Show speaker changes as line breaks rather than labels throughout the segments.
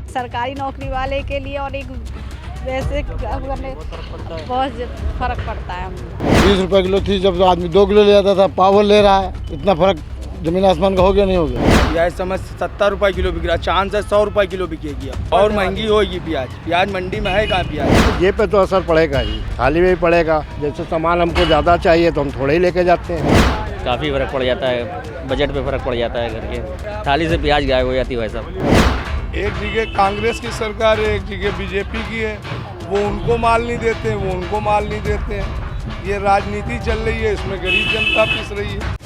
सरकारी नौकरी वाले के लिए और एक वैसे करने बहुत फर्क पड़ता है।
20 रुपए किलो थी जब आदमी 2 किलो ले जाता था, पावर ले रहा है। इतना फर्क जमीन आसमान का हो गया नहीं हो गया।
प्याज समझ 70 रुपए किलो बिक रहा, चांद से 100 रुपए किलो बिकेगी और महंगी होगी प्याज मंडी में है कहाँ प्याज।
ये पे तो असर पड़ेगा ही, थाली में भी पड़ेगा। जैसे सामान हमको ज़्यादा चाहिए तो हम थोड़े ही लेके जाते हैं।
काफ़ी फ़र्क पड़ जाता है, बजट पे फ़र्क पड़ जाता है। घर के थाली से प्याज गायब हो जाती है भाई साहब।
एक जगह कांग्रेस की सरकार है, एक जगह बीजेपी की है। वो उनको माल नहीं देते, वो उनको माल नहीं देते हैं। ये राजनीति चल रही है, इसमें गरीब जनता पिस रही है।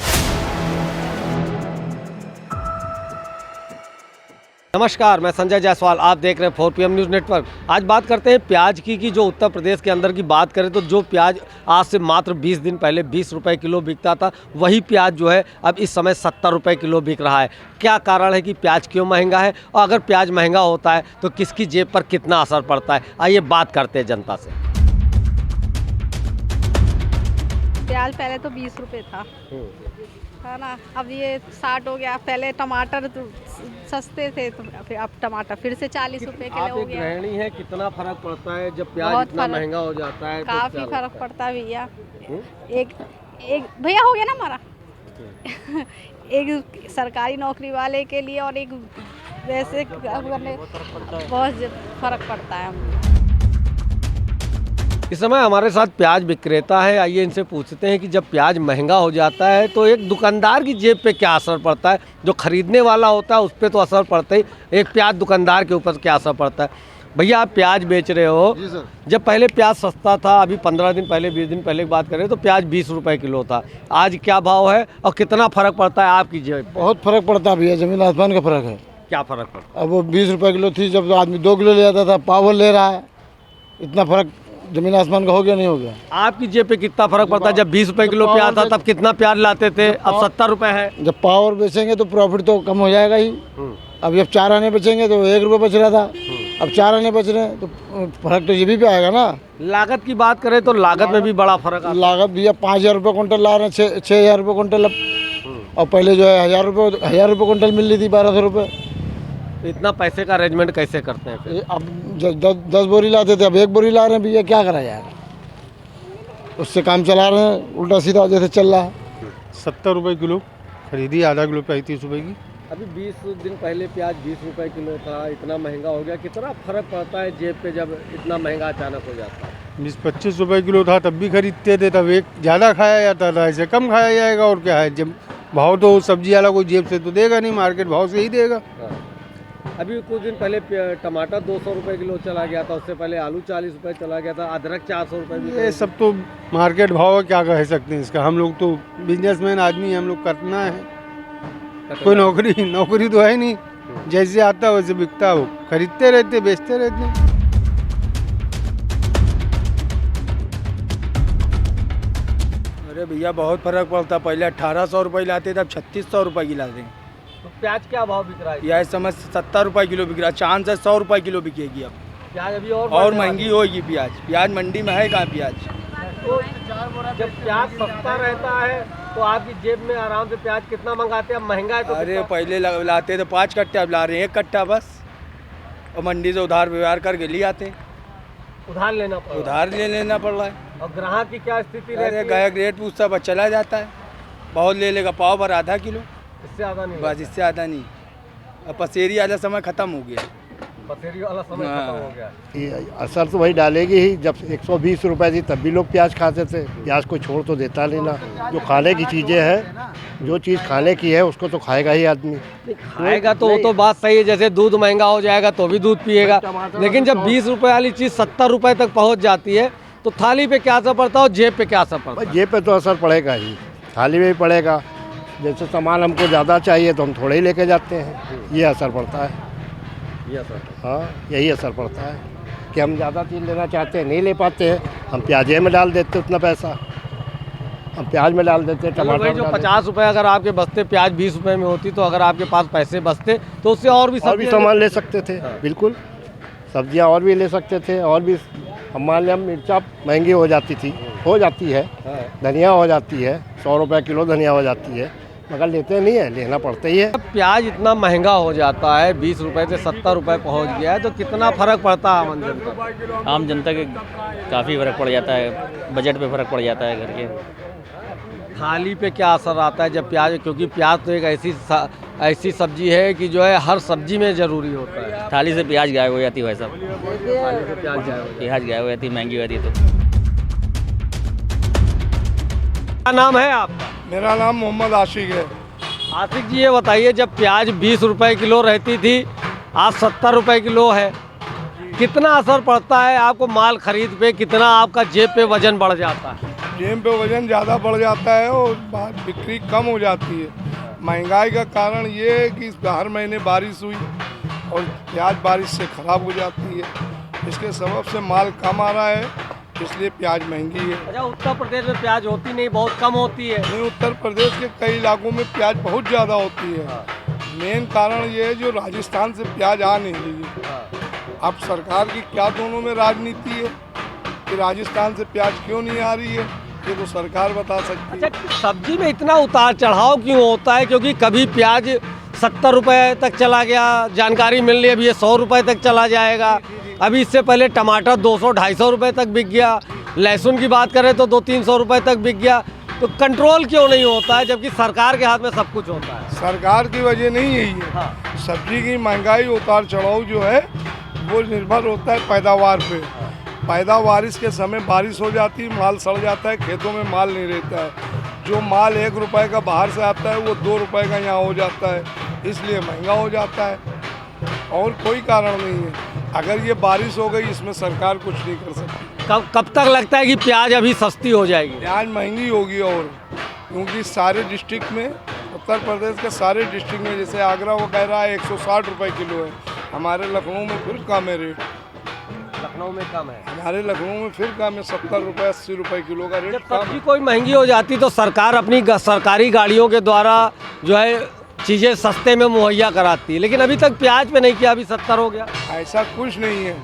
नमस्कार, मैं संजय जायसवाल, आप देख रहे हैं 4PM न्यूज़ नेटवर्क। आज बात करते हैं प्याज की जो उत्तर प्रदेश के अंदर की बात करें तो जो प्याज आज से मात्र 20 दिन पहले 20 रुपए किलो बिकता था, वही प्याज जो है अब इस समय 70 रुपए किलो बिक रहा है। क्या कारण है कि प्याज क्यों महंगा है और अगर प्याज महंगा होता है तो किसकी जेब पर कितना असर पड़ता है, आइए बात करते हैं जनता से।
प्याज पहले तो 20 रुपए था, है ना, अब ये 60 हो गया। पहले टमाटर तो सस्ते थे तो फिर अब टमाटर फिर से 40 रुपए किलो हो गया।
गृहिणी है, कितना फर्क पड़ता है जब प्याज इतना महंगा हो जाता है?
काफी फर्क पड़ता है भैया। एक भैया हो गया ना हमारा। एक सरकारी नौकरी वाले के लिए और एक वैसे करने बहुत फर्क पड़ता है।
इस समय हमारे साथ प्याज विक्रेता है, आइए इनसे पूछते हैं कि जब प्याज महंगा हो जाता है तो एक दुकानदार की जेब पे क्या असर पड़ता है। जो खरीदने वाला होता है उस पर तो असर पड़ता ही, एक प्याज दुकानदार के ऊपर क्या असर पड़ता है। भैया आप प्याज बेच रहे हो,
जी सर।
जब पहले प्याज सस्ता था, अभी 15 दिन पहले 20 दिन पहले की बात करें तो प्याज 20 रुपए किलो था, आज क्या भाव है और कितना फ़र्क पड़ता है आपकी जेब?
बहुत फर्क पड़ता है भैया, जमीन आसमान का फर्क है।
क्या फ़र्क पड़ता
अब वो 20 रुपए किलो थी जब आदमी 2 किलो ले जाता था, पावर ले रहा है। इतना फर्क जमीन आसमान का हो गया नहीं हो गया।
आपकी जेब पे कितना फर्क पड़ता है? जब 20 रुपए किलो प्याज था तब कितना प्याज लाते थे, अब 70 रुपए है।
जब पावर बेचेंगे तो प्रॉफिट तो कम हो जाएगा ही। अब जब 4 आने बेचेंगे तो 1 रुपये बच रहा था, अब 4 आने बच रहे हैं तो फर्क तो ये भी पे आएगा ना।
लागत की बात करें तो लागत में भी बड़ा फर्क आता है।
लागत भैया 5000 रुपये कुंटल ला रहे हैं, 6000 रुपये कुंटल। और पहले जो है 1000 रुपये कुंटल मिल रही थी, 1200 रुपये।
इतना पैसे का अरेंजमेंट कैसे करते हैं फिर?
अब 10 बोरी लाते थे, अब 1 बोरी ला रहे हैं भैया, क्या करा जाएगा। उससे काम चला रहे हैं उल्टा सीधा जैसे चल रहा है।
70 रुपए किलो खरीदी, आधा किलो 35 रुपए की।
अभी 20 दिन पहले प्याज 20 रुपए किलो था, इतना महंगा हो गया। कितना फर्क पड़ता है जेब पे जब इतना महंगा अचानक हो जाता है?
20-25 रुपए किलो था तब भी खरीदते थे, तब एक ज़्यादा खाया जाता था, ऐसे कम खाया जाएगा और क्या है। जब भाव तो सब्जी वाला कोई जेब से तो देगा नहीं, मार्केट भाव से ही देगा।
अभी कुछ दिन पहले टमाटर 200 रुपए किलो चला गया था, उससे पहले आलू 40 रुपए चला गया था, अदरक 400 रुपए भी।
ये सब तो मार्केट भाव है, क्या कह सकते हैं इसका। हम लोग तो बिजनेसमैन आदमी हैं, हम लोग करना है। कोई नौकरी तो है नहीं, जैसे आता है वैसे बिकता है, वो खरीदते रहते बेचते रहते।
अरे भैया बहुत फर्क पड़ता, पहले 1800 रुपये लाते थे, अब 3600 रुपये की लाते हैं।
तो प्याज क्या भाव बिक रहा है?
प्याज समझ 70 रुपए किलो बिक रहा, चांद से 100 रुपए किलो बिकेगी अब।
प्याज अभी
और महंगी होगी प्याज मंडी में है कहाँ प्याज।
तो जब प्याज सस्ता रहता है तो आपकी जेब में आराम से प्याज कितना मंगाते हैं? अब महंगा है तो
अरे पहले लाते थे 5 कट्टे, अब ला रहे हैं 1 कट्टा बस। और मंडी से उधार व्यवहार करके ले आते हैं।
उधार लेना पड़ रहा है।
उधार लेना पड़ रहा है।
और ग्राहक की क्या स्थिति रहती
अरे
है?
गायक रेट पूछता बस चला जाता है, बहुत ले लेगा, पाव भर आधा किलो,
इससे ज़्यादा नहीं,
बस इससे ज़्यादा नहीं। अब पसेरी वाला समय ख़त्म हो गया,
पसेरी वाला समय खत्म हो गया।
ये असर तो वही डालेगी ही। जब 120 रुपए थी तब भी लोग प्याज खाते थे, प्याज को छोड़ तो देता नहीं ना। जो खाने की चीज़ें हैं, जो चीज़ खाने की है उसको तो खाएगा ही आदमी।
खाएगा तो वो तो बात सही है, जैसे दूध महंगा हो जाएगा तो भी दूध पिएगा, लेकिन जब 20 रुपए वाली चीज़ 70 रुपए तक पहुंच जाती है तो थाली पे क्या असर पड़ता है और जेब पे क्या असर पड़ता है?
जेब पे तो असर पड़ेगा ही, थाली में भी पड़ेगा। जैसे सामान हमको ज़्यादा चाहिए तो हम थोड़े ही लेके जाते हैं, ये असर पड़ता है।
ये असर,
हाँ, यही असर पड़ता है कि हम ज़्यादा चीज़ लेना चाहते हैं, नहीं ले पाते हैं, हम प्याजे में डाल देते उतना पैसा, हम प्याज में डाल देते, टमाटर में
जो
डाल
50 रुपए अगर आपके बचते, प्याज 20 रुपए में होती, तो अगर आपके पास पैसे बचते तो उससे और भी
सामान ले सकते थे। बिल्कुल, सब्जियां और भी ले सकते थे। और भी हम मान लिया मिर्चा महंगी हो जाती थी, हो जाती है, धनिया हो जाती है, 100 रुपये किलो धनिया हो जाती है,
मगर लेते नहीं है, लेना पड़ता ही है।
प्याज इतना महंगा हो जाता है, 20 रुपए से 70 रुपए पहुंच गया है, तो कितना फर्क पड़ता है आम जनता को?
आम जनता के काफ़ी फ़र्क पड़ जाता है, बजट पे फ़र्क पड़ जाता है घर के।
थाली पे क्या असर आता है जब प्याज, क्योंकि प्याज तो एक ऐसी सब्जी है कि जो है हर सब्जी में ज़रूरी होता है।
थाली से प्याज गायब हो जाती है भाई साहब,
थाली से
प्याज गायब हो जाती है, महंगी हो जाती है। तो
क्या नाम है आपका?
मेरा नाम मोहम्मद आशिक है।
आशिक जी, ये बताइए, जब प्याज 20 रुपए किलो रहती थी, आज 70 रुपए किलो है, कितना असर पड़ता है आपको माल खरीद पे? कितना आपका जेब पे वजन बढ़ जाता है?
जेब पे वजन ज़्यादा बढ़ जाता है और बिक्री कम हो जाती है। महंगाई का कारण ये है कि हर महीने बारिश हुई और प्याज बारिश से ख़राब हो जाती है। इसके सबब से माल कम आ रहा है, इसलिए प्याज महंगी है।
अच्छा, उत्तर प्रदेश में प्याज होती नहीं, बहुत कम होती है।
नहीं, उत्तर प्रदेश के कई इलाकों में प्याज बहुत ज़्यादा होती है। मेन कारण ये है जो राजस्थान से प्याज आ नहीं रही है। अब सरकार की क्या दोनों में राजनीति है कि राजस्थान से प्याज क्यों नहीं आ रही है, ये तो सरकार बता सकती है।
अच्छा, सब्जी में इतना उतार चढ़ाव क्यों होता है? क्योंकि कभी प्याज 70 रुपए तक चला गया, जानकारी मिल रही है अभी ये 100 रुपए तक चला जाएगा। अभी इससे पहले टमाटर 200-250 रुपए तक बिक गया, लहसुन की बात करें तो 200-300 रुपए तक बिक गया। तो कंट्रोल क्यों नहीं होता है जबकि सरकार के हाथ में सब कुछ होता है?
सरकार की वजह नहीं है ये।
हाँ।
सब्जी की महंगाई उतार चढ़ाव जो है वो निर्भर होता है पैदावार पे। पैदावारिश के समय बारिश हो जाती है, माल सड़ जाता है, खेतों में माल नहीं रहता है। जो माल 1 रुपए का बाहर से आता है वो 2 रुपए का यहाँ हो जाता है, इसलिए महंगा हो जाता है और कोई कारण नहीं है। अगर ये बारिश हो गई इसमें सरकार कुछ नहीं कर सकती।
कब तक लगता है कि प्याज अभी सस्ती हो जाएगी?
प्याज महंगी होगी और क्योंकि सारे डिस्ट्रिक्ट में, उत्तर प्रदेश के सारे डिस्ट्रिक्ट में, जैसे आगरा वो कह रहा है 160 रुपए किलो है, हमारे लखनऊ में फिर कम है रेट।
लखनऊ में कम है?
हमारे लखनऊ में फिर कम है, 70 रुपए 80 रुपए किलो का रेट
जब
कम
सब्जी कोई महंगी हो जाती तो सरकार अपनी सरकारी गाड़ियों के द्वारा जो है चीज़ें सस्ते में मुहैया कराती है, लेकिन अभी तक प्याज पे नहीं किया, अभी 70 हो गया।
ऐसा कुछ नहीं है।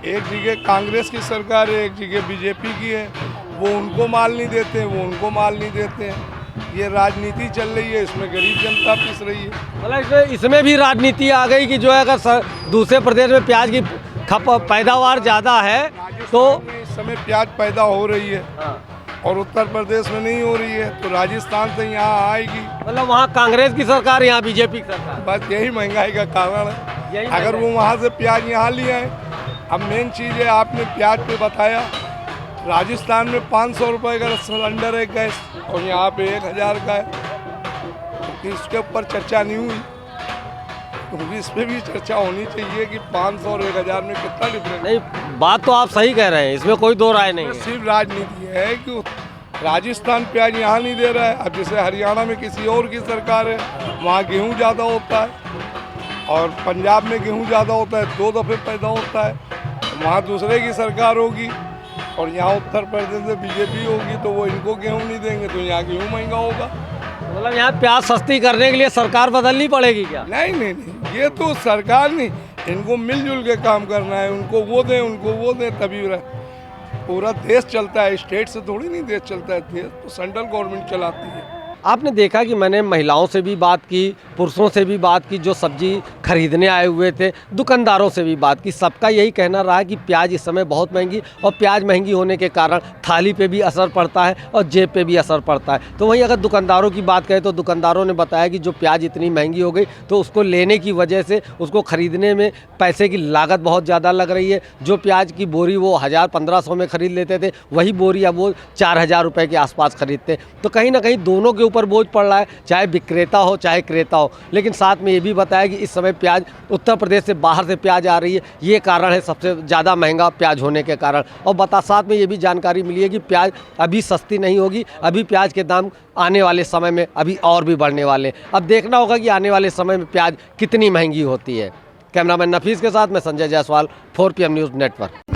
एक जगह कांग्रेस की सरकार है, एक जगह बीजेपी की है, वो उनको माल नहीं देते हैं, वो उनको माल नहीं देते हैं। ये राजनीति चल रही है, इसमें गरीब जनता पिस रही है।
मतलब इसमें भी राजनीति आ गई कि जो है अगर दूसरे प्रदेश में प्याज की पैदावार ज़्यादा है तो
इस समय प्याज पैदा हो रही है और उत्तर प्रदेश में नहीं हो रही है, तो राजस्थान से यहाँ आएगी।
मतलब वहाँ कांग्रेस की सरकार, यहाँ बीजेपी की सरकार।
बस यही महंगाई का कारण है। अगर वो वहाँ से प्याज यहाँ ले आए। अब मेन चीज़ है, आपने प्याज पे बताया, राजस्थान में 500 रुपए का सिलेंडर है गैस और यहाँ पे 1000 का है, तो इसके ऊपर चर्चा नहीं हुई, क्योंकि इस पर भी चर्चा होनी चाहिए कि 500 और 1000 में कितना डिफरेंस।
नहीं, बात तो आप सही कह रहे हैं, इसमें कोई दो राय नहीं है।
सिर्फ राजनीति है कि राजस्थान प्याज यहाँ नहीं दे रहा है। अब जैसे हरियाणा में किसी और की सरकार है, वहाँ गेहूँ ज़्यादा होता है और पंजाब में गेहूँ ज़्यादा होता है, 2 दफ़े पैदा होता है, वहाँ दूसरे की सरकार होगी और यहाँ उत्तर प्रदेश में बीजेपी होगी, तो वो इनको गेहूँ नहीं देंगे, तो यहाँ गेहूँ महंगा होगा।
मतलब यहाँ प्याज सस्ती करने के लिए सरकार बदलनी पड़ेगी क्या?
नहीं, ये तो सरकार नहीं, इनको मिलजुल के काम करना है। उनको वो दें, उनको वो दें, तभी पूरा देश चलता है। स्टेट से थोड़ी नहीं देश चलता है, देश तो सेंट्रल गवर्नमेंट चलाती है।
आपने देखा कि मैंने महिलाओं से भी बात की, पुरुषों से भी बात की, जो सब्जी खरीदने आए हुए थे, दुकानदारों से भी बात की। सबका यही कहना रहा कि प्याज इस समय बहुत महंगी, और प्याज महंगी होने के कारण थाली पे भी असर पड़ता है और जेब पे भी असर पड़ता है। तो वहीं अगर दुकानदारों की बात करें तो दुकानदारों ने बताया कि जो प्याज इतनी महंगी हो गई तो उसको लेने की वजह से उसको ख़रीदने में पैसे की लागत बहुत ज़्यादा लग रही है। जो प्याज की बोरी वो 1000-1500 में ख़रीद लेते थे, वही बोरी अब वो 4000 रुपये के आसपास खरीदते। तो कहीं ना कहीं दोनों के ऊपर बोझ पड़ रहा है, चाहे विक्रेता हो चाहे क्रेता हो। लेकिन साथ में ये भी बताया कि इस समय प्याज उत्तर प्रदेश से बाहर से प्याज आ रही है, ये कारण है सबसे ज़्यादा महंगा प्याज होने के कारण। और साथ में ये भी जानकारी मिली है कि प्याज अभी सस्ती नहीं होगी, अभी प्याज के दाम आने वाले समय में अभी और भी बढ़ने वाले। अब देखना होगा कि आने वाले समय में प्याज कितनी महंगी होती है। कैमरामैन नफीस के साथ मैं Sanjay Jaiswal, 4PM news network.